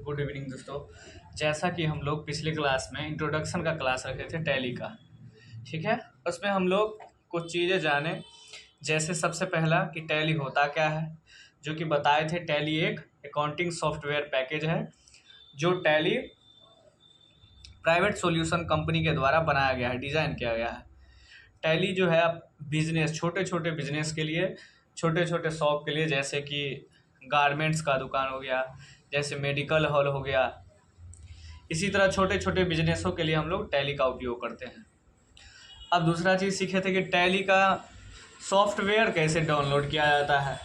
Good evening दोस्तों। जैसा कि हम लोग पिछले क्लास में इंट्रोडक्शन का क्लास रखे थे टैली का, ठीक है। उसमें हम लोग कुछ चीज़ें जाने, जैसे सबसे पहला कि टैली होता क्या है, जो कि बताए थे। टैली एक अकाउंटिंग सॉफ्टवेयर पैकेज है जो टैली प्राइवेट सॉल्यूशन कंपनी के द्वारा बनाया गया है, डिज़ाइन किया गया है। टैली जो है बिजनेस, छोटे छोटे बिजनेस के लिए, छोटे छोटे शॉप के लिए, जैसे कि गारमेंट्स का दुकान हो गया, जैसे मेडिकल हॉल हो गया, इसी तरह छोटे छोटे बिजनेसों के लिए हम लोग टैली का उपयोग करते हैं। अब दूसरा चीज़ सीखे थे कि टैली का सॉफ्टवेयर कैसे डाउनलोड किया जाता है।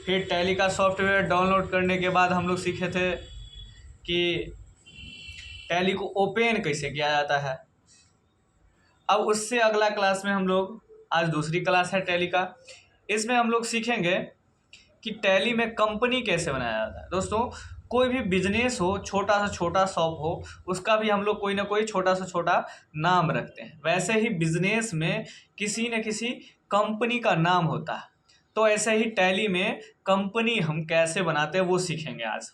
फिर टैली का सॉफ्टवेयर डाउनलोड करने के बाद हम लोग सीखे थे कि टैली को ओपन कैसे किया जाता है। अब उससे अगला क्लास में हम लोग, आज दूसरी क्लास है टैली का, इसमें हम लोग सीखेंगे कि टैली में कंपनी कैसे बनाया जाता है। दोस्तों, कोई भी बिजनेस हो, छोटा से छोटा शॉप हो, उसका भी हम लोग कोई ना कोई छोटा से छोटा नाम रखते हैं। वैसे ही बिजनेस में किसी न किसी कंपनी का नाम होता है। तो ऐसे ही टैली में कंपनी हम कैसे बनाते हैं वो सीखेंगे आज।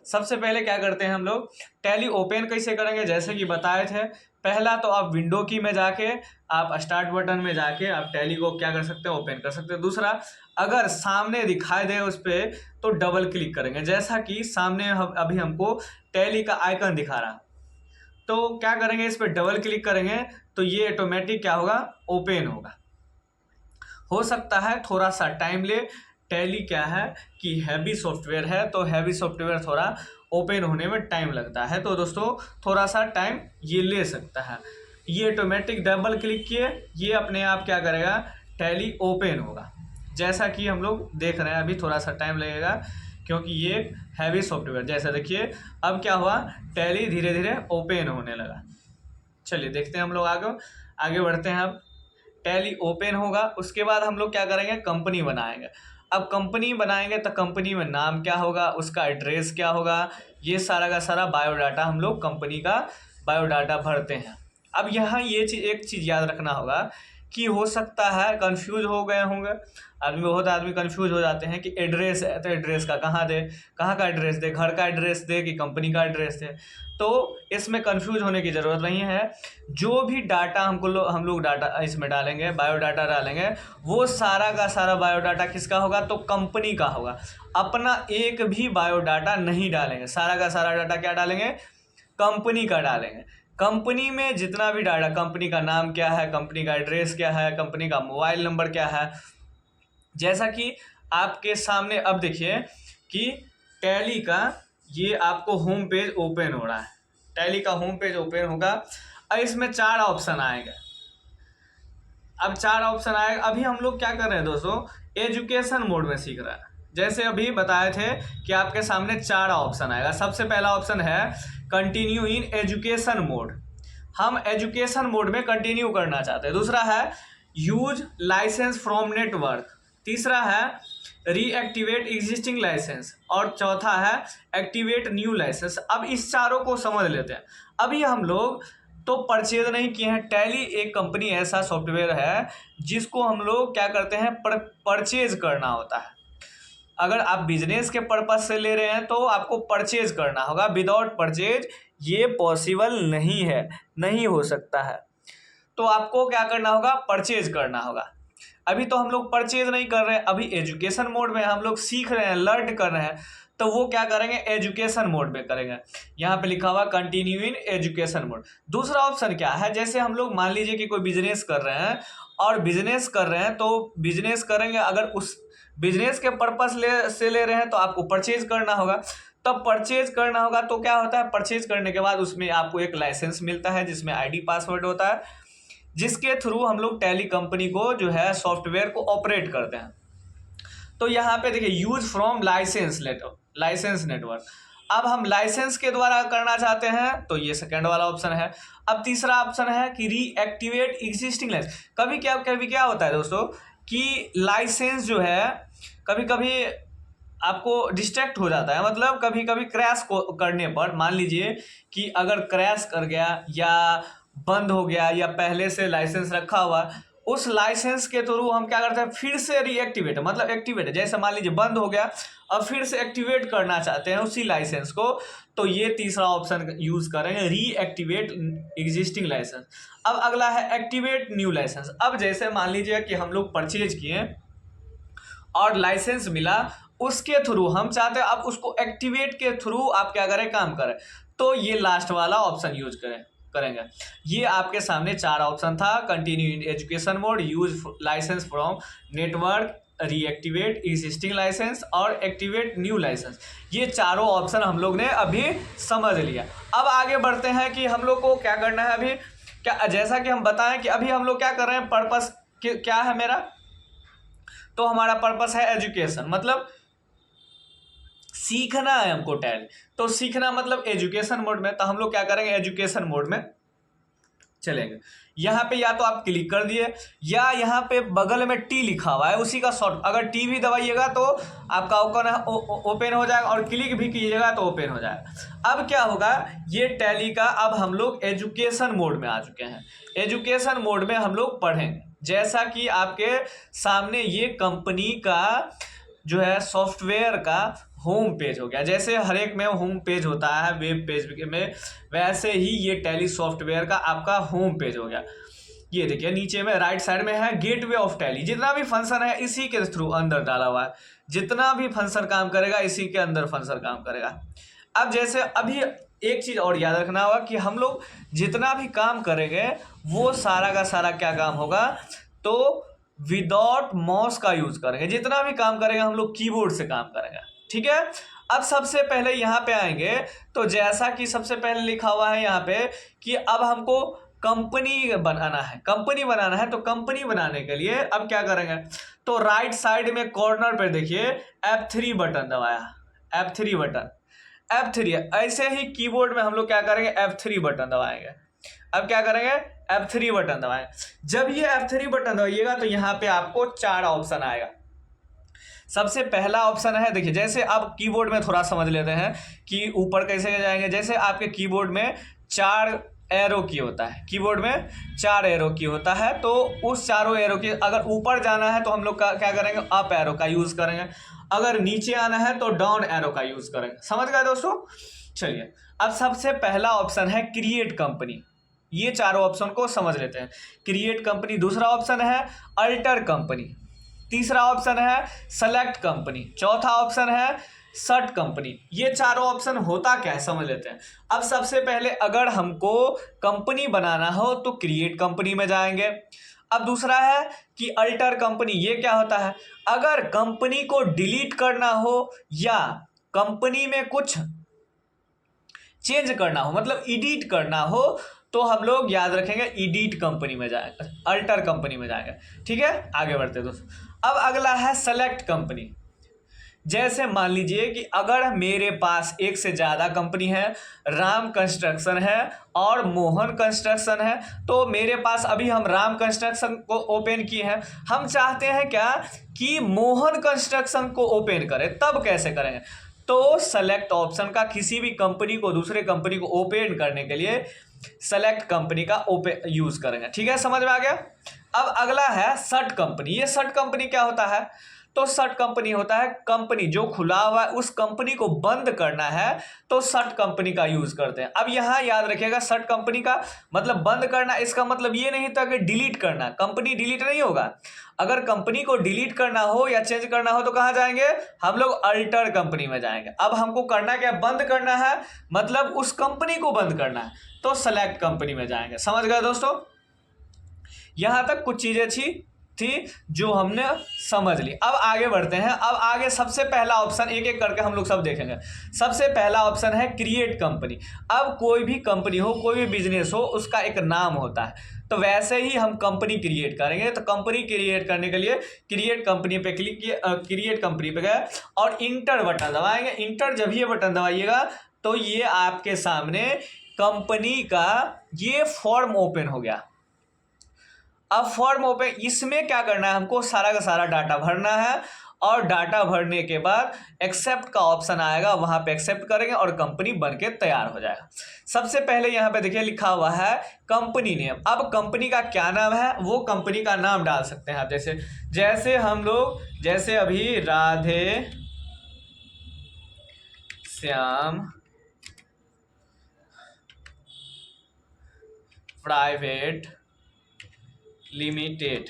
सबसे पहले क्या करते हैं हम लोग, टैली ओपन कैसे करेंगे। जैसे कि बताए थे, पहला तो आप विंडो की में जाके, आप स्टार्ट बटन में जाके आप टैली को क्या कर सकते हैं, ओपन कर सकते हैं। दूसरा, अगर सामने दिखाई दे उस पर तो डबल क्लिक करेंगे। जैसा कि सामने अभी हमको टैली का आइकन दिखा रहा, तो क्या करेंगे, इस पर डबल क्लिक करेंगे तो ये ऑटोमेटिक क्या होगा, ओपन होगा। हो सकता है थोड़ा सा टाइम ले। टैली क्या है कि हैवी सॉफ्टवेयर है, तो हैवी सॉफ्टवेयर थोड़ा ओपन होने में टाइम लगता है, तो दोस्तों थोड़ा सा टाइम ये ले सकता है। ये ऑटोमेटिक डबल क्लिक किए, ये अपने आप क्या करेगा, टैली ओपन होगा। जैसा कि हम लोग देख रहे हैं, अभी थोड़ा सा टाइम लगेगा क्योंकि ये हैवी सॉफ्टवेयर। जैसा देखिए अब क्या हुआ, टैली धीरे धीरे ओपन होने लगा। चलिए देखते हैं हम लोग आगे बढ़ते हैं। अब टैली ओपन होगा, उसके बाद हम लोग क्या करेंगे, कंपनी बनाएंगे। अब कंपनी बनाएंगे तो कंपनी में नाम क्या होगा, उसका एड्रेस क्या होगा, ये सारा का सारा बायोडाटा हम लोग कंपनी का बायोडाटा भरते हैं। अब यहाँ ये चीज़, एक चीज़ याद रखना होगा कि हो सकता है कंफ्यूज हो गए होंगे आदमी, बहुत आदमी कंफ्यूज हो जाते हैं कि एड्रेस है तो एड्रेस का कहाँ दे, कहाँ का एड्रेस दे, घर का एड्रेस दे कि कंपनी का एड्रेस दे। तो इसमें कंफ्यूज होने की ज़रूरत नहीं है। जो भी डाटा हम लोग डाटा इसमें डालेंगे, बायोडाटा डालेंगे, वो सारा का सारा बायोडाटा किसका होगा, तो कंपनी का होगा। अपना एक भी बायोडाटा नहीं डालेंगे, सारा का सारा डाटा क्या डालेंगे, कंपनी का डालेंगे। कंपनी में जितना भी डाटा, कंपनी का नाम क्या है, कंपनी का एड्रेस क्या है, कंपनी का मोबाइल नंबर क्या है। जैसा कि आपके सामने अब देखिए कि टैली का ये आपको होम पेज ओपन हो रहा है। टैली का होम पेज ओपन होगा, अब इसमें 4 ऑप्शन आएंगे। अब 4 ऑप्शन आएगा। अभी हम लोग क्या कर रहे हैं दोस्तों, एजुकेशन मोड में सीख रहे हैं। जैसे अभी बताए थे कि आपके सामने 4 ऑप्शन आएगा। सबसे पहला ऑप्शन है कंटिन्यू इन एजुकेशन मोड, हम एजुकेशन मोड में कंटिन्यू करना चाहते हैं। दूसरा है यूज लाइसेंस फ्रॉम नेटवर्क, तीसरा है रीएक्टिवेट एग्जिस्टिंग लाइसेंस, और चौथा है एक्टिवेट न्यू लाइसेंस। अब इस चारों को समझ लेते हैं। अभी हम लोग तो परचेज नहीं किए हैं। टैली एक कंपनी ऐसा सॉफ्टवेयर है जिसको हम लोग क्या करते हैं, परचेज करना होता है। अगर आप बिजनेस के पर्पज से ले रहे हैं तो आपको परचेज करना होगा। विदाउट परचेज ये पॉसिबल नहीं है, नहीं हो सकता है। तो आपको क्या करना होगा, परचेज करना होगा। अभी तो हम लोग परचेज नहीं कर रहे हैं, अभी एजुकेशन मोड में हम लोग सीख रहे हैं, लर्न कर रहे हैं, तो वो क्या करेंगे, एजुकेशन मोड में करेंगे। यहाँ पे लिखा हुआ कंटिन्यू इन एजुकेशन मोड। दूसरा ऑप्शन क्या है, जैसे हम लोग मान लीजिए कि कोई बिजनेस कर रहे हैं और बिजनेस कर रहे हैं, तो बिजनेस करेंगे, अगर उस बिजनेस के पर्पस से ले रहे हैं तो आपको परचेज करना होगा। तब परचेज करना होगा तो क्या होता है, परचेज करने के बाद उसमें आपको एक लाइसेंस मिलता है जिसमें आईडी पासवर्ड होता है, जिसके थ्रू हम लोग टैली कंपनी को जो है सॉफ्टवेयर को ऑपरेट करते हैं। तो यहाँ पे देखिए यूज फ्रॉम लाइसेंस नेटवर्क। अब हम लाइसेंस के द्वारा करना चाहते हैं तो ये सेकंड वाला ऑप्शन है। अब तीसरा ऑप्शन है कि रीएक्टिवेट एग्जिस्टिंग लाइसेंस। कभी क्या होता है दोस्तों कि लाइसेंस जो है कभी कभी आपको डिस्ट्रैक्ट हो जाता है, मतलब कभी कभी क्रैश करने पर, मान लीजिए कि अगर क्रैश कर गया या बंद हो गया या पहले से लाइसेंस रखा हुआ, उस लाइसेंस के थ्रू हम क्या करते हैं, फिर से रीएक्टिवेट, मतलब एक्टिवेट, जैसे मान लीजिए बंद हो गया अब फिर से एक्टिवेट करना चाहते हैं उसी लाइसेंस को, तो ये तीसरा ऑप्शन यूज करेंगे, रीएक्टिवेट एग्जिस्टिंग लाइसेंस। अब अगला है एक्टिवेट न्यू लाइसेंस। अब जैसे मान लीजिए कि हम लोग परचेज किए और लाइसेंस मिला, उसके थ्रू हम चाहते हैं अब उसको एक्टिवेट के थ्रू आप क्या करें, काम करें, तो ये लास्ट वाला ऑप्शन यूज करेंगे। ये आपके सामने 4 ऑप्शन था, continue in education mode, use licence from network, reactivate existing licence और एक्टिवेट न्यू लाइसेंस। ये चारों ऑप्शन हम लोग ने अभी समझ लिया। अब आगे बढ़ते हैं कि हम लोग को क्या करना है अभी। क्या, जैसा कि हम बताएं कि अभी हम लोग क्या कर रहे हैं, पर्पस क्या है मेरा, तो हमारा पर्पस है एजुकेशन, मतलब सीखना है हमको टैली। तो सीखना मतलब एजुकेशन मोड में, तो हम लोग क्या करेंगे, एजुकेशन मोड में चलेंगे। यहाँ पे या तो आप क्लिक कर दिए या यहाँ पे बगल में टी लिखा हुआ है उसी का शॉर्ट, अगर टी भी दबाइएगा तो आपका ओपन हो जाएगा और क्लिक भी कीजिएगा तो ओपन हो जाएगा। अब क्या होगा, ये टैली का अब हम लोग एजुकेशन मोड में आ चुके हैं। एजुकेशन मोड में हम लोग पढ़ेंगे, जैसा कि आपके सामने ये कंपनी का जो है सॉफ्टवेयर का होम पेज हो गया। जैसे हर एक में होम पेज होता है वेब पेज में, वैसे ही ये टैली सॉफ्टवेयर का आपका होम पेज हो गया। ये देखिए नीचे में राइट साइड में है गेटवे ऑफ टैली, जितना भी फंक्शन है इसी के थ्रू अंदर डाला हुआ है, जितना भी फंक्शन काम करेगा इसी के अंदर फंक्शन काम करेगा। अब जैसे अभी एक चीज़ और याद रखना होगा कि हम लोग जितना भी काम करेंगे वो सारा का सारा क्या काम होगा, तो विदाउट माउस का यूज करेंगे। जितना भी काम करेंगे हम लोग कीबोर्ड से काम करेंगे, ठीक है। अब सबसे पहले यहाँ पे आएंगे तो जैसा कि सबसे पहले लिखा हुआ है यहाँ पे कि अब हमको कंपनी बनाना है। कंपनी बनाना है तो कंपनी बनाने के लिए अब क्या करेंगे, तो राइट साइड में कॉर्नर पे देखिए F3 बटन दबाया, F3 बटन, F3। ऐसे ही कीबोर्ड में हम लोग क्या करेंगे, F3 बटन दबाएंगे। अब क्या करेंगे, F3 बटन दबाएंगे। जब ये F3 बटन दबाइएगा तो यहाँ पे आपको 4 ऑप्शन आएगा। सबसे पहला ऑप्शन है, देखिए जैसे आप कीबोर्ड में थोड़ा समझ लेते हैं कि ऊपर कैसे जाएंगे। जैसे आपके कीबोर्ड में 4 एरो की होता है, कीबोर्ड में 4 एरो की होता है, तो उस चारों एरो की अगर ऊपर जाना है तो हम लोग क्या करेंगे, अप एरो का यूज करेंगे। अगर नीचे आना है तो डाउन एरो का यूज करेंगे। समझ गए दोस्तों। चलिए अब सबसे पहला ऑप्शन है क्रिएट कंपनी। ये चारों ऑप्शन को समझ लेते हैं। क्रिएट कंपनी, दूसरा ऑप्शन है अल्टर कंपनी, तीसरा ऑप्शन है सेलेक्ट कंपनी, चौथा ऑप्शन है सर्ट कंपनी। ये चारों ऑप्शन होता क्या है समझ लेते हैं। अब सबसे पहले अगर हमको कंपनी बनाना हो तो क्रिएट कंपनी में जाएंगे। अब दूसरा है कि अल्टर कंपनी, ये क्या होता है, अगर कंपनी को डिलीट करना हो या कंपनी में कुछ चेंज करना हो, मतलब एडिट करना हो, तो हम लोग याद रखेंगे एडिट कंपनी में जाएंगे, अल्टर कंपनी में जाएंगे, ठीक है। आगे बढ़ते दोस्तों। अब अगला है सेलेक्ट कंपनी। जैसे मान लीजिए कि अगर मेरे पास एक से ज़्यादा कंपनी है, राम कंस्ट्रक्शन है और मोहन कंस्ट्रक्शन है, तो मेरे पास अभी हम राम कंस्ट्रक्शन को ओपन किए हैं, हम चाहते हैं क्या कि मोहन कंस्ट्रक्शन को ओपन करें, तब कैसे करेंगे, तो सेलेक्ट ऑप्शन का किसी भी कंपनी को दूसरे कंपनी को ओपन करने के लिए सेलेक्ट कंपनी का ओपन यूज करेंगे, ठीक है, समझ में आ गया। अब अगला है सर्ट कंपनी। ये सर्ट कंपनी क्या होता है, तो सर्ट कंपनी होता है कंपनी जो खुला हुआ है उस कंपनी को बंद करना है तो सर्ट कंपनी का यूज करते हैं। अब यहाँ याद रखिएगा सर्ट कंपनी का मतलब बंद करना, इसका मतलब ये नहीं था कि डिलीट करना, कंपनी डिलीट नहीं होगा। अगर कंपनी को डिलीट करना हो या चेंज करना हो तो कहाँ जाएंगे, हम लोग अल्टर कंपनी में जाएंगे। अब हमको करना क्या, बंद करना है, मतलब उस कंपनी को बंद करना है, तो सेलेक्ट कंपनी में जाएंगे। समझ गए दोस्तों। यहां तक कुछ चीजें थी जो हमने समझ ली। अब आगे बढ़ते हैं। अब आगे सबसे पहला ऑप्शन एक एक करके हम लोग सब देखेंगे। सबसे पहला ऑप्शन है क्रिएट कंपनी। अब कोई भी कंपनी हो, कोई भी बिजनेस हो, उसका एक नाम होता है, तो वैसे ही हम कंपनी क्रिएट करेंगे। तो कंपनी क्रिएट करने के लिए क्रिएट कंपनी पे क्लिक किए, क्रिएट कंपनी पे गए और इंटर बटन दबाएंगे। इंटर जब ये बटन दबाइएगा तो ये आपके सामने कंपनी का ये फॉर्म ओपन हो गया। अब फॉर्म ओपन, इसमें क्या करना है, हमको सारा का सारा डाटा भरना है और डाटा भरने के बाद एक्सेप्ट का ऑप्शन आएगा, वहां पे एक्सेप्ट करेंगे और कंपनी बनके तैयार हो जाएगा। सबसे पहले यहाँ पे देखिए लिखा हुआ है कंपनी नेम। अब कंपनी का क्या नाम है वो कंपनी का नाम डाल सकते हैं आप। जैसे हम लोग जैसे अभी Radhe Shyam private limited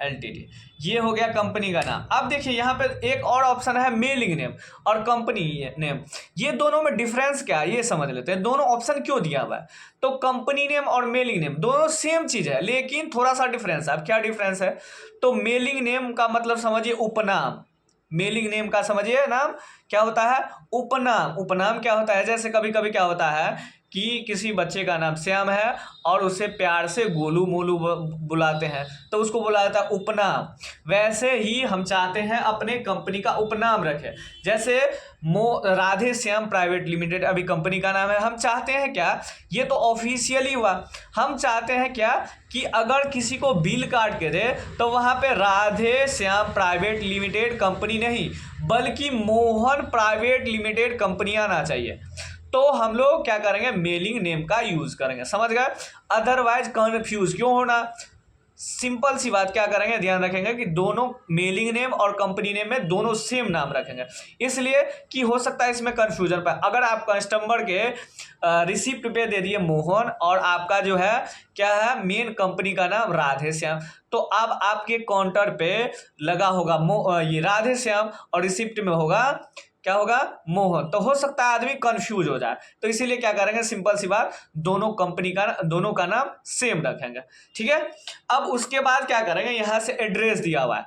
LTD, ये हो गया कंपनी का नाम। अब देखिए यहाँ पे एक और ऑप्शन है मेलिंग नेम और कंपनी नेम। ये दोनों में डिफरेंस क्या है ये समझ लेते हैं। दोनों ऑप्शन क्यों दिया हुआ है? तो कंपनी नेम और मेलिंग नेम दोनों सेम चीज है, लेकिन थोड़ा सा डिफरेंस है। अब क्या डिफरेंस है? तो मेलिंग नेम का मतलब समझिए उपनाम। मेलिंग नेम का समझिए नाम क्या होता है? उपनाम। उपनाम क्या होता है? जैसे कभी कभी क्या होता है कि किसी बच्चे का नाम श्याम है और उसे प्यार से गोलू मोलू बुलाते हैं, तो उसको बोला जाता है उपनाम। वैसे ही हम चाहते हैं अपने कंपनी का उपनाम रखें। जैसे राधे श्याम प्राइवेट लिमिटेड अभी कंपनी का नाम है। हम चाहते हैं क्या, ये तो ऑफिशियली हुआ, हम चाहते हैं क्या कि अगर किसी को बिल काट के दे तो वहां पे Radhe Shyam private limited company नहीं बल्कि मोहन प्राइवेट लिमिटेड कंपनी आना चाहिए। तो हम लोग क्या करेंगे? मेलिंग नेम का यूज करेंगे, समझ गए? अदरवाइज कंफ्यूज क्यों होना? सिंपल सी बात, क्या करेंगे? ध्यान रखेंगे कि दोनों मेलिंग नेम और कंपनी नेम में दोनों सेम नाम रखेंगे, इसलिए कि हो सकता है इसमें कंफ्यूजन पाए। अगर आप कस्टमर के रिसिप्ट पे दे दिए मोहन और आपका जो है क्या है मेन कंपनी का नाम राधे श्याम, तो अब आपके काउंटर पे लगा होगा ये राधे श्याम और रिसिप्ट में होगा क्या होगा? मोहन। तो हो सकता है आदमी कंफ्यूज हो जाए, तो इसीलिए क्या करेंगे? सिंपल सी बात, दोनों का नाम सेम रखेंगे, ठीक है। अब उसके बाद क्या करेंगे? यहां से एड्रेस दिया हुआ है,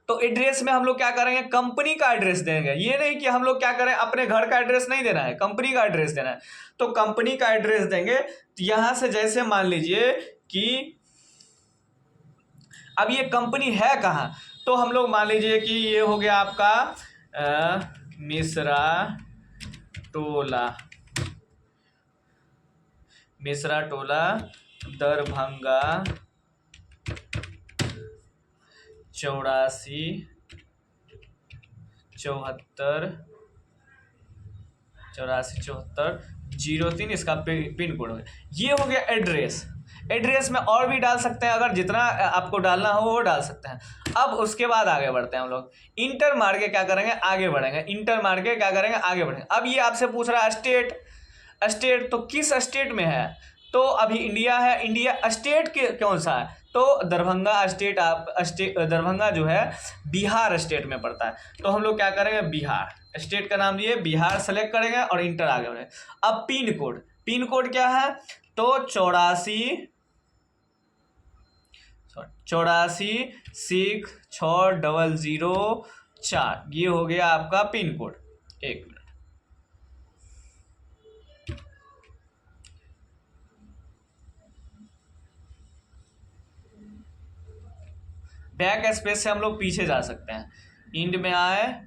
तो एड्रेस में हम लोग क्या करेंगे? कंपनी का एड्रेस देंगे। ये नहीं कि हम लोग क्या करें अपने घर का एड्रेस नहीं देना है, कंपनी का एड्रेस देना है, तो कंपनी का एड्रेस देंगे। तो यहां से जैसे मान लीजिए कि अब ये कंपनी है कहाँ, तो हम लोग मान लीजिए कि ये हो गया आपका मिश्रा टोला दरभंगा 847403, इसका पिन कोड हो गया। ये हो गया एड्रेस। एड्रेस में और भी डाल सकते हैं, अगर जितना आपको डालना हो वो डाल सकते हैं। अब उसके बाद आगे बढ़ते हैं हम लोग। इंटर मार के क्या करेंगे? आगे बढ़ेंगे। इंटर मार के क्या करेंगे? आगे बढ़ेंगे। अब ये आपसे पूछ रहा है स्टेट तो किस स्टेट में है? तो अभी इंडिया है, इंडिया स्टेट के कौन सा है? तो दरभंगा स्टेट। दरभंगा जो है बिहार स्टेट में पड़ता है, तो हम लोग क्या करेंगे? बिहार स्टेट का नाम लिए बिहार सेलेक्ट करेंगे और इंटर आगे बढ़ेंगे। अब पिन कोड क्या है? तो 846004, ये हो गया आपका पिन कोड। एक मिनट, बैक स्पेस से हम लोग पीछे जा सकते हैं, इंड में आए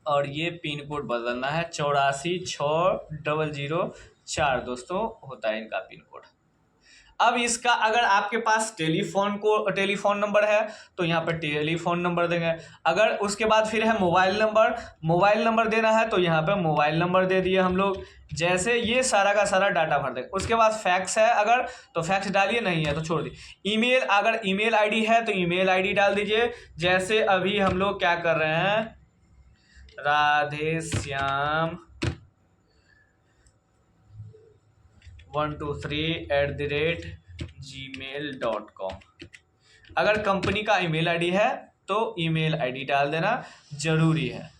और ये पिन कोड बदलना है 846004 दोस्तों होता है इनका पिन कोड। अब इसका अगर आपके पास टेलीफोन नंबर है तो यहाँ पर टेलीफोन नंबर देंगे। अगर उसके बाद फिर है मोबाइल नंबर देना है तो यहाँ पे मोबाइल नंबर दे दिए हम लोग। जैसे ये सारा का सारा डाटा भर देंगे। उसके बाद फैक्स है अगर तो फैक्स डालिए, नहीं है तो छोड़ दिए। ईमेल, अगर ईमेल आईडी है तो ईमेल आईडी डाल दीजिए। जैसे अभी हम लोग क्या कर रहे हैं, राधेश्याम 123@gmail.com। अगर कंपनी का ईमेल आईडी है तो ईमेल आईडी डाल देना जरूरी है।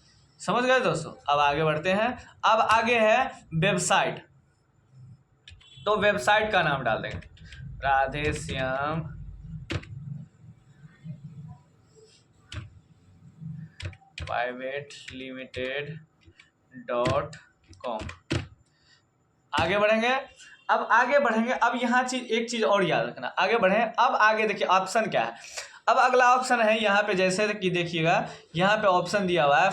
समझ गए दोस्तों? अब आगे बढ़ते हैं। अब आगे है वेबसाइट, तो वेबसाइट का नाम डाल देंगे राधेश्याम प्राइवेट लिमिटेड.com। आगे बढ़ेंगे। अब यहाँ एक चीज और याद रखना, आगे बढ़े। अब आगे देखिए ऑप्शन क्या है। अब अगला ऑप्शन है यहाँ पे, जैसे कि देखिएगा यहाँ पे ऑप्शन दिया हुआ है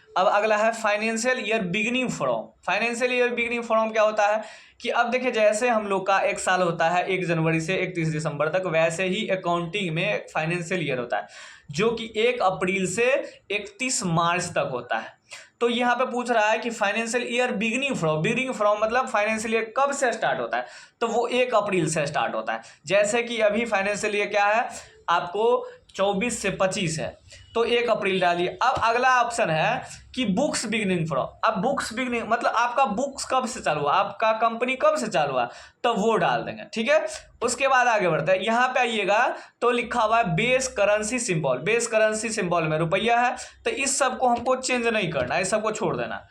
अब अगला है financial year beginning from. Financial year beginning from क्या होता है कि अब देखिए जैसे हम लोग का एक साल होता है 1 जनवरी से 31 दिसंबर तक, वैसे ही अकाउंटिंग में फाइनेंशियल ईयर होता है जो कि 1 अप्रैल से 31 मार्च तक होता है। तो यहाँ पे पूछ रहा है कि फाइनेंशियल ईयर बिगिनिंग फ्रॉम मतलब फाइनेंशियल ईयर कब से स्टार्ट होता है, तो वो 1 अप्रैल से स्टार्ट होता है। जैसे कि अभी फाइनेंशियल ईयर क्या है आपको 24 से 25 है, तो 1 अप्रैल डालिए। अब अगला ऑप्शन है कि बुक्स बिगिनिंग फ्रॉम। अब बुक्स बिगिनिंग मतलब आपका बुक्स कब से चालू हुआ, आपका कंपनी कब से चालू हुआ, तो वो डाल देंगे, ठीक है। उसके बाद आगे बढ़ते हैं, यहाँ पे आइएगा तो लिखा हुआ है base currency symbol. Base currency symbol में रुपया है, तो इस सब को हमको चेंज नहीं करना है, इस सबको छोड़ देना।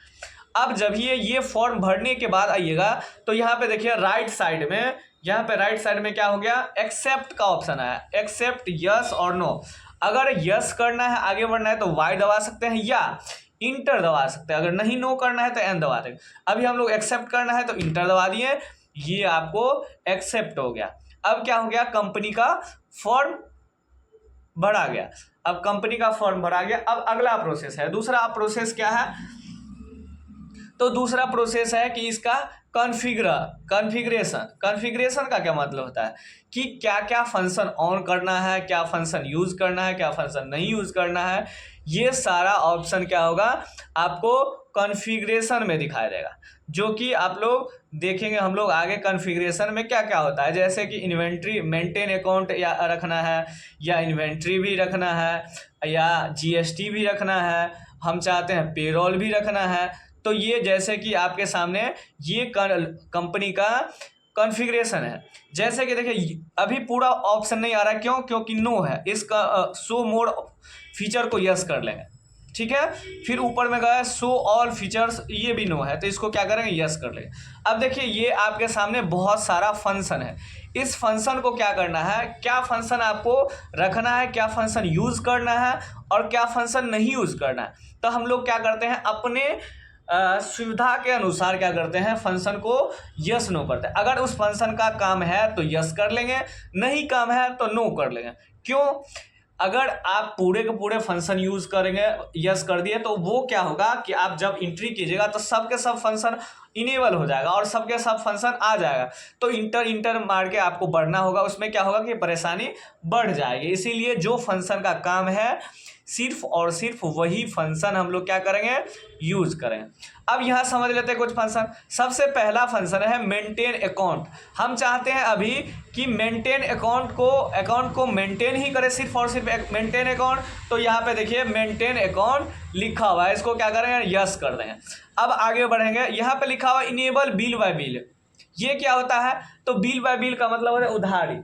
अब जब ये फॉर्म भरने के बाद आइएगा तो यहाँ पे देखिए राइट साइड में, यहाँ पे राइट साइड में क्या हो गया, एक्सेप्ट का ऑप्शन है। एक्सेप्ट यस और नो। अगर यस करना है आगे बढ़ना है तो वाई दबा सकते हैं या इंटर दबा सकते हैं, अगर नहीं नो करना है तो एन दबा देंगे। अभी हम लोग एक्सेप्ट करना है तो इंटर दबा दिए, ये आपको एक्सेप्ट हो गया। अब क्या हो गया, कंपनी का फॉर्म भरा गया। अब कंपनी का फॉर्म भरा गया। अब अगला प्रोसेस है, दूसरा प्रोसेस क्या है, तो दूसरा प्रोसेस है कि इसका कॉन्फ़िगरेशन। कॉन्फ़िगरेशन का क्या मतलब होता है कि क्या क्या फंक्शन ऑन करना है, क्या फंक्शन यूज़ करना है, क्या फंक्शन नहीं यूज़ करना है, ये सारा ऑप्शन क्या होगा आपको कॉन्फ़िगरेशन में दिखाई देगा, जो कि आप लोग देखेंगे हम लोग आगे। कॉन्फ़िगरेशन में क्या क्या होता है, जैसे कि इन्वेंट्री मेंटेन अकाउंट या रखना है, या इन्वेंट्री भी रखना है, या जीएसटी भी रखना है, हम चाहते हैं पेरोल भी रखना है। तो ये जैसे कि आपके सामने ये कंपनी का कॉन्फ़िगरेशन है। जैसे कि देखिए अभी पूरा ऑप्शन नहीं आ रहा है, क्यों, क्योंकि नो है। इसका शो मोड फीचर को यस कर लेंगे, ठीक है। फिर ऊपर में गया शो ऑल फीचर्स, ये भी नो है, तो इसको क्या करेंगे, यस कर लेंगे। अब देखिए ये आपके सामने बहुत सारा फंक्शन है, इस फंक्शन को क्या करना है, क्या फंक्शन आपको रखना है, क्या फंक्शन यूज़ करना है और क्या फंक्शन नहीं यूज़ करना है। तो हम लोग क्या करते हैं, अपने सुविधा के अनुसार क्या करते हैं, फंक्शन को यस नो करते हैं। अगर उस फंक्शन का काम है तो यस कर लेंगे, नहीं काम है तो नो कर लेंगे। क्यों, अगर आप पूरे के पूरे फंक्शन यूज करेंगे, यस कर दिए, तो वो क्या होगा कि आप जब एंट्री कीजिएगा तो सबके सब फंक्शन इनेबल हो जाएगा और सबके सब फंक्शन आ जाएगा। तो इंटर मार के आपको बढ़ना होगा, उसमें क्या होगा कि परेशानी बढ़ जाएगी। इसीलिए जो फंक्शन का काम है सिर्फ और सिर्फ वही फंक्शन हम लोग क्या करेंगे, यूज करें। अब यहाँ समझ लेते हैं कुछ फंक्शन। सबसे पहला फंक्शन है मेंटेन अकाउंट। हम चाहते हैं अभी कि मेंटेन अकाउंट को मेंटेन ही करें, सिर्फ और सिर्फ मेंटेन अकाउंट। तो यहाँ पे देखिए मेंटेन अकाउंट लिखा हुआ है, इसको क्या करेंगे, यस कर देंगे। अब आगे बढ़ेंगे, यहाँ पे लिखा हुआ इनेबल बिल बाय बिल। ये क्या होता है, तो बिल बाय बिल का मतलब है उधारी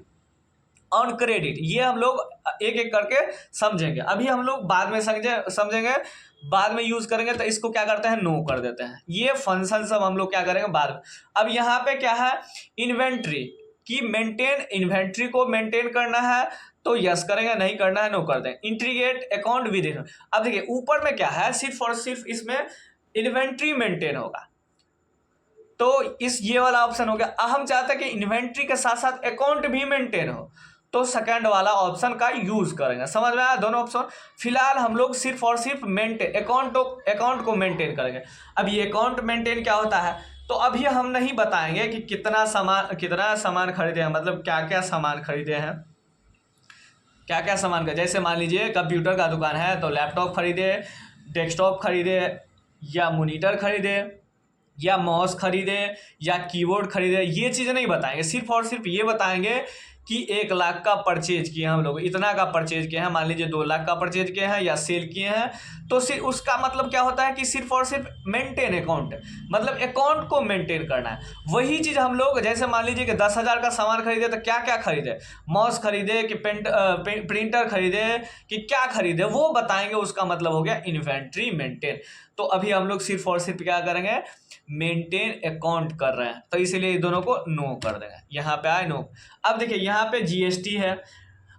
ऑन क्रेडिट। ये हम लोग एक एक करके समझेंगे, अभी हम लोग बाद में समझेंगे, बाद में यूज करेंगे। तो इसको क्या करते हैं, नो कर देते हैं। ये फंक्शन सब हम लोग क्या करेंगे बाद में। अब यहाँ पे क्या है, इन्वेंट्री की इन्वेंट्री को मेंटेन करना है तो यस करेंगे, नहीं करना है नो कर देंगे। Integrate account with. अब देखिए ऊपर में क्या है, सिर्फ और सिर्फ इसमें इन्वेंट्री मेंटेन होगा, तो ये वाला ऑप्शन हो गया। हम चाहते हैं कि इन्वेंट्री के साथ साथ अकाउंट भी मेंटेन हो, तो सेकंड वाला ऑप्शन का यूज करेंगे। समझ में आया दोनों ऑप्शन। फिलहाल हम लोग सिर्फ और सिर्फ मेंटेन अकाउंट को मेंटेन करेंगे। अब ये अकाउंट मेंटेन क्या होता है, तो अभी हम नहीं बताएंगे कि कितना सामान खरीदे हैं, मतलब क्या क्या सामान खरीदे हैं, क्या क्या सामान का। जैसे मान लीजिए कंप्यूटर का दुकान है तो लैपटॉप खरीदे, डेस्कटॉप खरीदे, या मॉनिटर खरीदे, या माउस खरीदे, या कीबोर्ड खरीदे। ये चीज़ नहीं बताएंगे, सिर्फ और सिर्फ ये बताएंगे कि 1 लाख का परचेज किए हम लोग, इतना का परचेज किए हैं, मान लीजिए 2 लाख का परचेज किए हैं या सेल किए हैं, तो सिर्फ उसका मतलब क्या होता है कि सिर्फ और सिर्फ मेंटेन अकाउंट, मतलब अकाउंट को मेंटेन करना है। वही चीज़ हम लोग जैसे मान लीजिए कि 10,000 का सामान खरीदे तो क्या क्या खरीदे, माउस खरीदे कि प्रिंटर खरीदे कि क्या खरीदे, वो बताएंगे। उसका मतलब हो गया इन्वेंट्री मेंटेन। तो अभी हम लोग सिर्फ और सिर्फ क्या करेंगे, मेंटेन अकाउंट कर रहे हैं, तो इसीलिए दोनों को नो कर देंगे। यहाँ पे आए नो। अब देखिए यहाँ पे जीएसटी है।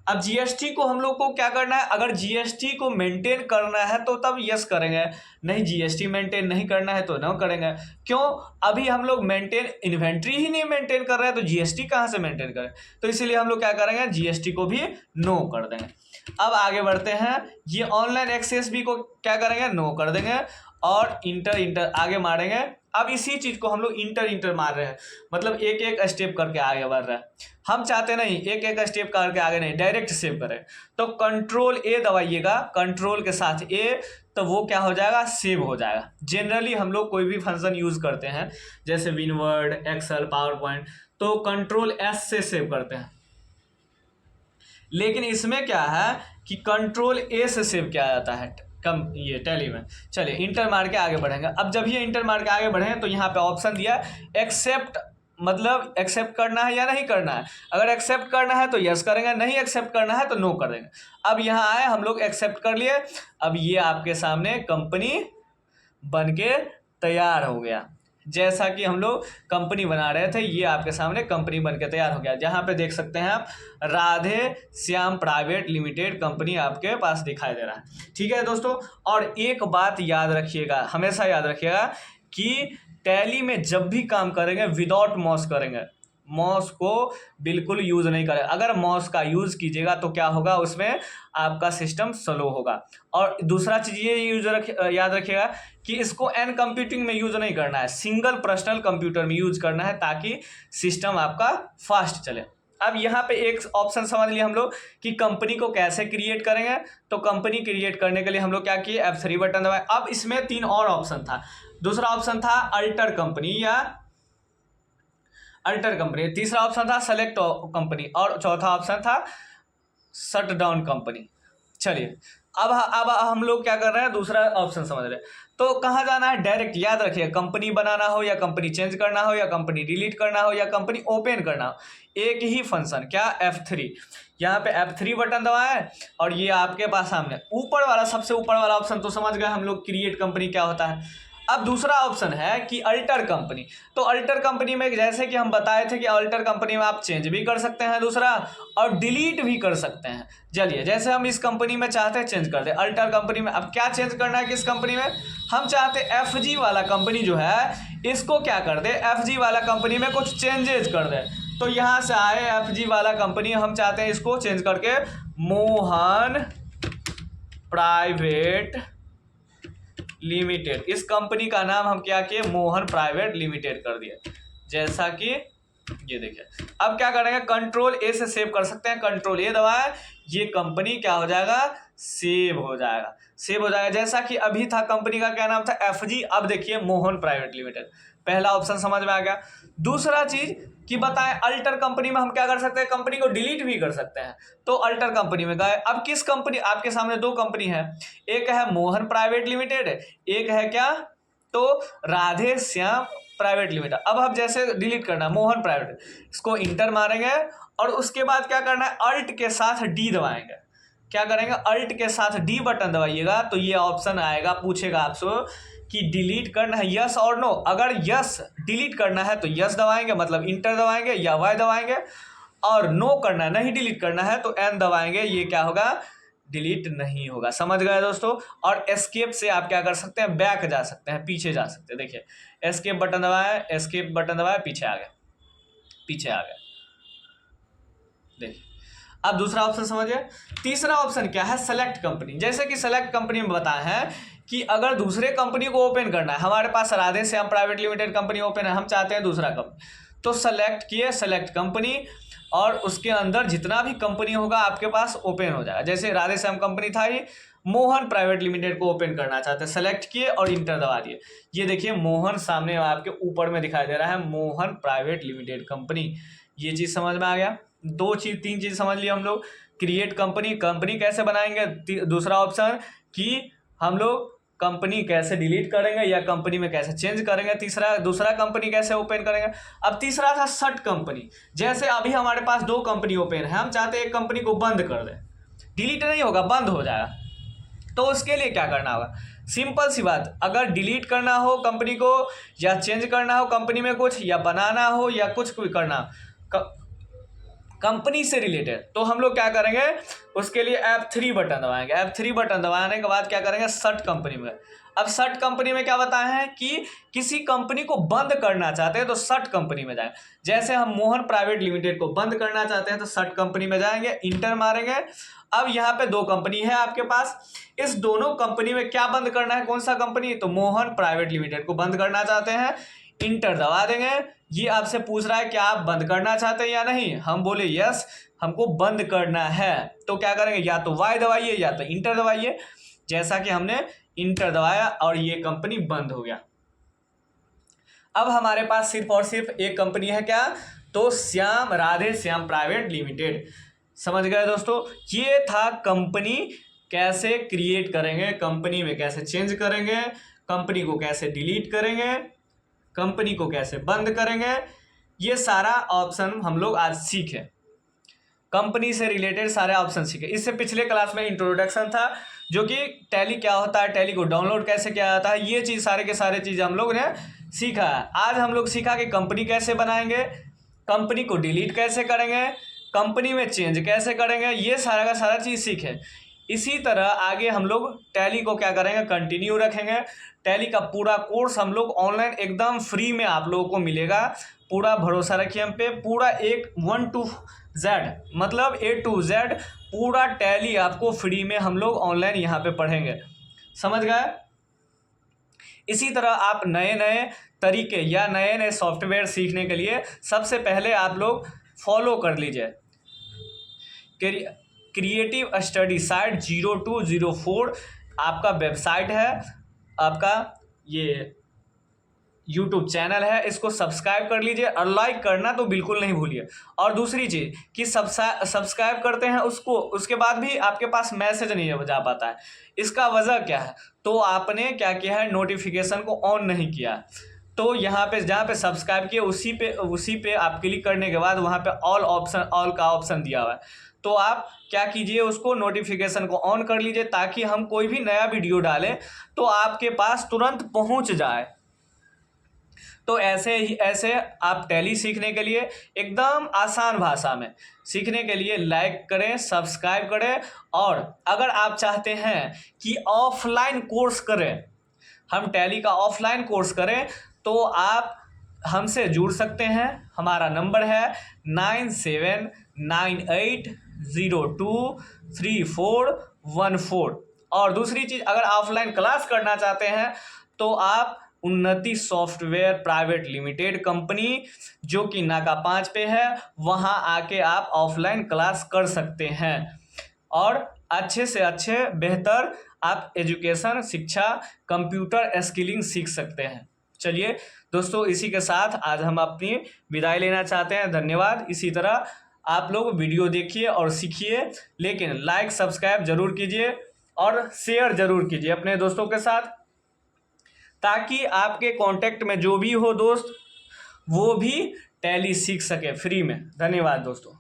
अब जीएसटी को हम लोग को क्या करना है, अगर जीएसटी को मेंटेन करना है तो तब यस करेंगे, नहीं जीएसटी मेंटेन नहीं करना है तो नो करेंगे। क्यों, अभी हम लोग मेंटेन इन्वेंट्री ही नहीं मेंटेन कर रहे हैं तो जीएसटी कहाँ से मेंटेन करें, तो इसीलिए हम लोग क्या करेंगे, जीएसटी को भी नो कर देंगे। अब आगे बढ़ते हैं, ये ऑनलाइन एक्सेस भी को क्या करेंगे, नो कर देंगे और इंटर आगे मारेंगे। अब इसी चीज को हम लोग इंटर मार रहे हैं, मतलब एक एक स्टेप करके आगे बढ़ रहे हैं। हम चाहते नहीं एक एक स्टेप करके आगे नहीं, डायरेक्ट सेव करें। तो कंट्रोल ए दबाइएगा, कंट्रोल के साथ ए, तो वो क्या हो जाएगा, सेव हो जाएगा। जनरली हम लोग कोई भी फंक्शन यूज करते हैं जैसे विनवर्ड, एक्सेल, पावर पॉइंट, तो कंट्रोल एस से सेव करते हैं, लेकिन इसमें क्या है कि कंट्रोल ए से सेव किया जाता है ये टैली में। चलिए इंटर मार के आगे बढ़ेंगे। अब जब ये इंटर मार के आगे बढ़े तो यहाँ पे ऑप्शन दिया एक्सेप्ट, मतलब एक्सेप्ट करना है या नहीं करना है। अगर एक्सेप्ट करना है तो यस करेंगे, नहीं एक्सेप्ट करना है तो नो कर देंगे। अब यहाँ आए हम लोग एक्सेप्ट कर लिए। अब ये आपके सामने कंपनी बन के तैयार हो गया। जैसा कि हम लोग कंपनी बना रहे थे, ये आपके सामने कंपनी बन के तैयार हो गया। जहाँ पे देख सकते हैं आप, Radhe Shyam private limited company आपके पास दिखाई दे रहा है। ठीक है दोस्तों, और एक बात याद रखिएगा, हमेशा याद रखिएगा कि टैली में जब भी काम करेंगे विदाउट माउस करेंगे, माउस को बिल्कुल यूज नहीं करें। अगर माउस का यूज कीजिएगा तो क्या होगा, उसमें आपका सिस्टम स्लो होगा। और दूसरा चीज ये याद रखिएगा कि इसको एन कंप्यूटिंग में यूज नहीं करना है, सिंगल पर्सनल कंप्यूटर में यूज करना है ताकि सिस्टम आपका फास्ट चले। अब यहाँ पे एक ऑप्शन समझ लिया हम लोग कि कंपनी को कैसे क्रिएट करेंगे। तो कंपनी क्रिएट करने के लिए हम लोग क्या किए, F3 बटन दबाए। अब इसमें 3 और ऑप्शन था। दूसरा ऑप्शन था अल्टर कंपनी या अल्टर कंपनी, तीसरा ऑप्शन था सेलेक्ट कंपनी और चौथा ऑप्शन था शट डाउन कंपनी। चलिए अब हम लोग क्या कर रहे हैं, दूसरा ऑप्शन समझ रहे हैं। तो कहाँ जाना है, डायरेक्ट याद रखिए, कंपनी बनाना हो या कंपनी चेंज करना हो या कंपनी डिलीट करना हो या कंपनी ओपन करना हो, एक ही फंक्शन, क्या, F3। यहाँ पे F3 बटन दबाएं और ये आपके पास सामने ऊपर वाला, सबसे ऊपर वाला ऑप्शन तो समझ गए हम लोग क्रिएट कंपनी क्या होता है। अब दूसरा ऑप्शन है कि अल्टर कंपनी। तो अल्टर कंपनी में जैसे कि हम बताए थे कि अल्टर कंपनी में आप चेंज भी कर सकते हैं दूसरा, और डिलीट भी कर सकते हैं। चलिए जैसे हम इस कंपनी में चाहते हैं चेंज कर दे अल्टर कंपनी में। अब क्या चेंज करना है किस कंपनी में, हम चाहते हैं FG वाला कंपनी जो है इसको क्या कर दे, FG वाला कंपनी में कुछ चेंजेस कर दे। तो यहाँ से आए FG वाला कंपनी, हम चाहते हैं इसको चेंज करके मोहन प्राइवेट लिमिटेड, इस कंपनी का नाम हम क्या किए, मोहन प्राइवेट लिमिटेड कर दिया। जैसा कि ये देखिए, अब क्या करेंगे, कंट्रोल ए से सेव कर सकते हैं, कंट्रोल ए दबाए, ये कंपनी क्या हो जाएगा, सेव हो जाएगा, सेव हो जाएगा। जैसा कि अभी था कंपनी का क्या नाम था, FG, अब देखिए मोहन प्राइवेट लिमिटेड। पहला ऑप्शन समझ में आ गया। दूसरा चीज कि बताएं अल्टर कंपनी में हम क्या कर सकते हैं, कंपनी को डिलीट भी कर सकते हैं। तो अल्टर कंपनी में गए, अब किस कंपनी, आपके सामने 2 कंपनी है, एक है मोहन प्राइवेट लिमिटेड, एक है क्या, तो राधे श्याम प्राइवेट लिमिटेड। अब हम जैसे डिलीट करना मोहन प्राइवेट, इसको इंटर मारेंगे और उसके बाद क्या करना है, अल्ट के साथ डी दबाएंगे। क्या करेंगे, अल्ट के साथ डी बटन दबाइएगा तो ये ऑप्शन आएगा, पूछेगा आपसे कि डिलीट करना है यस और नो। अगर यस डिलीट करना है तो यस दबाएंगे, मतलब इंटर दबाएंगे या वाई दबाएंगे, और नो करना है, नहीं डिलीट करना है तो एन दबाएंगे। ये क्या होगा, डिलीट नहीं होगा। समझ गए दोस्तों। और एस्केप से आप क्या कर सकते हैं, बैक जा सकते हैं, पीछे जा सकते हैं। देखिए एस्केप बटन दबाए, एस्केप बटन दबाए, पीछे आ गए, पीछे आ गए। देखिए अब दूसरा ऑप्शन समझिए। तीसरा ऑप्शन क्या है, सेलेक्ट कंपनी। जैसे कि सेलेक्ट कंपनी में बताया है कि अगर दूसरे कंपनी को ओपन करना है, हमारे पास Radhe Shyam private limited company open है, हम चाहते हैं दूसरा कंपनी, तो सेलेक्ट किए सेलेक्ट कंपनी, और उसके अंदर जितना भी कंपनी होगा आपके पास ओपन हो जाएगा। जैसे राधे श्याम कंपनी था, ही मोहन प्राइवेट लिमिटेड को ओपन करना चाहते हैं, सेलेक्ट किए और इंटर दबा दिए। ये देखिए मोहन सामने आपके ऊपर में दिखाई दे रहा है, मोहन प्राइवेट लिमिटेड कंपनी। ये चीज समझ में आ गया। 3 चीज समझ लिया हम लोग, क्रिएट कंपनी, कंपनी कैसे बनाएंगे, दूसरा ऑप्शन कि हम लोग कंपनी कैसे डिलीट करेंगे या कंपनी में कैसे चेंज करेंगे, दूसरा कंपनी कैसे ओपन करेंगे। अब तीसरा था शट कंपनी। जैसे अभी हमारे पास 2 कंपनी ओपन है, हम चाहते हैं एक कंपनी को बंद कर दें, डिलीट नहीं होगा, बंद हो जाएगा। तो उसके लिए क्या करना होगा, सिंपल सी बात, अगर डिलीट करना हो कंपनी को या चेंज करना हो कंपनी में कुछ, या बनाना हो या कुछ भी करना कंपनी से रिलेटेड, तो हम लोग क्या करेंगे, उसके लिए F3 बटन दबाएंगे। F3 बटन दबाने के बाद क्या करेंगे, शट कंपनी में। अब शट कंपनी में क्या बताया है कि किसी कंपनी को बंद करना चाहते हैं तो शट कंपनी में जाएंगे। जैसे हम मोहन प्राइवेट लिमिटेड को बंद करना चाहते हैं तो शट कंपनी में जाएंगे, इंटर मारेंगे। अब यहाँ पे दो कंपनी है आपके पास, इस दोनों कंपनी में क्या बंद करना है, कौन सा कंपनी, तो मोहन प्राइवेट लिमिटेड को बंद करना चाहते हैं। इंटर दबा देंगे। ये आपसे पूछ रहा है कि आप बंद करना चाहते हैं या नहीं, हम बोले यस हमको बंद करना है, तो क्या करेंगे, या तो वाई दबाइए या तो इंटर दबाइए। जैसा कि हमने इंटर दबाया और ये कंपनी बंद हो गया। अब हमारे पास सिर्फ और सिर्फ एक कंपनी है, क्या, तो श्याम राधे श्याम प्राइवेट लिमिटेड। समझ गए दोस्तों, ये था कंपनी कैसे क्रिएट करेंगे, कंपनी में कैसे चेंज करेंगे, कंपनी को कैसे डिलीट करेंगे, कंपनी को कैसे बंद करेंगे, ये सारा ऑप्शन हम लोग आज सीखे। कंपनी से रिलेटेड सारे ऑप्शन सीखे। इससे पिछले क्लास में इंट्रोडक्शन था, जो कि टैली क्या होता है, टैली को डाउनलोड कैसे किया जाता है, ये चीज़ सारे के सारे चीज़ हम लोग ने सीखा है। आज हम लोग सीखा कि कंपनी कैसे बनाएंगे, कंपनी को डिलीट कैसे करेंगे, कंपनी में चेंज कैसे करेंगे, ये सारा का सारा चीज़ सीखे। इसी तरह आगे हम लोग टैली को क्या करेंगे, कंटिन्यू रखेंगे। टैली का पूरा कोर्स हम लोग ऑनलाइन एकदम फ्री में आप लोगों को मिलेगा। पूरा भरोसा रखिए हम पे, पूरा एक 1 to Z मतलब A to Z पूरा टैली आपको फ्री में हम लोग ऑनलाइन यहाँ पे पढ़ेंगे। समझ गए। इसी तरह आप नए नए तरीके या नए नए सॉफ्टवेयर सीखने के लिए सबसे पहले आप लोग फॉलो कर लीजिए क्रिएटिव स्टडी साइट 0204 आपका वेबसाइट है, आपका ये यूट्यूब चैनल है, इसको सब्सक्राइब कर लीजिए और लाइक करना तो बिल्कुल नहीं भूलिए। और दूसरी चीज़ कि सब्सक्राइब करते हैं उसको, उसके बाद भी आपके पास मैसेज नहीं जा पाता है। इसका वजह क्या है, तो आपने क्या किया है, नोटिफिकेशन को ऑन नहीं किया। तो यहाँ पे जहाँ पे सब्सक्राइब किए उसी पे आप क्लिक करने के बाद वहाँ पे ऑल का ऑप्शन दिया हुआ है, तो आप क्या कीजिए, उसको नोटिफिकेशन को ऑन कर लीजिए, ताकि हम कोई भी नया वीडियो डालें तो आपके पास तुरंत पहुँच जाए। तो ऐसे आप टैली सीखने के लिए एकदम आसान भाषा में सीखने के लिए लाइक करें, सब्सक्राइब करें। और अगर आप चाहते हैं कि ऑफलाइन कोर्स करें, हम टैली का ऑफलाइन कोर्स करें, तो आप हमसे जुड़ सकते हैं। हमारा नंबर है 9798023414। और दूसरी चीज़, अगर ऑफलाइन क्लास करना चाहते हैं तो आप उन्नति सॉफ्टवेयर प्राइवेट लिमिटेड कंपनी, जो कि नाका 5 पे है, वहां आके आप ऑफलाइन क्लास कर सकते हैं और अच्छे से अच्छे बेहतर आप एजुकेशन, शिक्षा, कंप्यूटर स्किलिंग सीख सकते हैं। चलिए दोस्तों, इसी के साथ आज हम अपनी विदाई लेना चाहते हैं। धन्यवाद। इसी तरह आप लोग वीडियो देखिए और सीखिए, लेकिन लाइक सब्सक्राइब जरूर कीजिए और शेयर जरूर कीजिए अपने दोस्तों के साथ, ताकि आपके कांटेक्ट में जो भी हो दोस्त, वो भी टैली सीख सके फ्री में। धन्यवाद दोस्तों।